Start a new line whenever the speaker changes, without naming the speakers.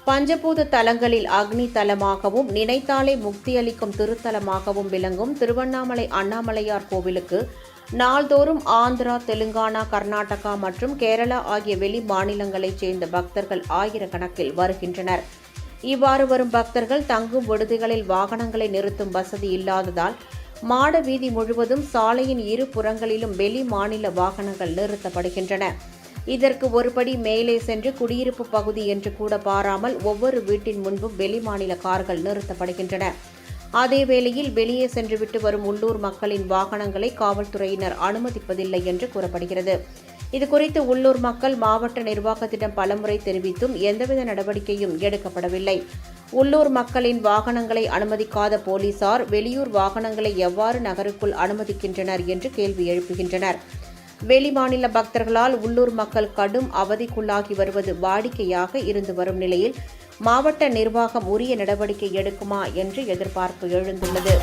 பஞ்சபூத தலங்களில் அக்னி தலமாகவும் நினைத்தாலே முக்தியளிக்கும் திருத்தலமாகவும் விளங்கும் திருவண்ணாமலை அண்ணாமலையார் கோவிலுக்கு நாள்தோறும் ஆந்திரா, தெலுங்கானா, கர்நாடகா மற்றும் கேரளா ஆகிய வெளி மாநிலங்களைச் சேர்ந்த பக்தர்கள் ஆயிரக்கணக்கில் வருகின்றனர். இவ்வாறு வரும் பக்தர்கள் தங்கும் விடுதிகளில் வாகனங்களை நிறுத்தும் வசதி இல்லாததால் மாட வீதி முழுவதும் சாலையின் இரு புறங்களிலும் வெளி மாநில வாகனங்கள் நிறுத்தப்படுகின்றன. இதற்கு ஒருபடி மேலே சென்று குடியிருப்பு பகுதி என்று கூட பாராமல் ஒவ்வொரு வீட்டின் முன்பும் வெளிமாநில கார்கள் நிறுத்தப்படுகின்றன. அதேவேளையில் வெளியே சென்றுவிட்டு வரும் உள்ளூர் மக்களின் வாகனங்களை காவல்துறையினர் அனுமதிப்பதில்லை என்று கூறப்படுகிறது. இதுகுறித்து உள்ளூர் மக்கள் மாவட்ட நிர்வாகத்திடம் பலமுறை தெரிவித்தும் எந்தவித நடவடிக்கையும் எடுக்கப்படவில்லை. உள்ளூர் மக்களின் வாகனங்களை அனுமதிக்காத போலீசார் வெளியூர் வாகனங்களை எவ்வாறு நகருக்குள் அனுமதிக்கின்றனர் என்று கேள்வி எழுப்புகின்றனர். வெளிமாநில பக்தர்களால் உள்ளூர் மக்கள் கடும் அவதிக்குள்ளாகி வருவது வாடிக்கையாக இருந்து வரும் நிலையில் மாவட்ட நிர்வாகம் உரிய நடவடிக்கை எடுக்குமா என்று எதிர்பார்ப்பு எழுந்துள்ளது.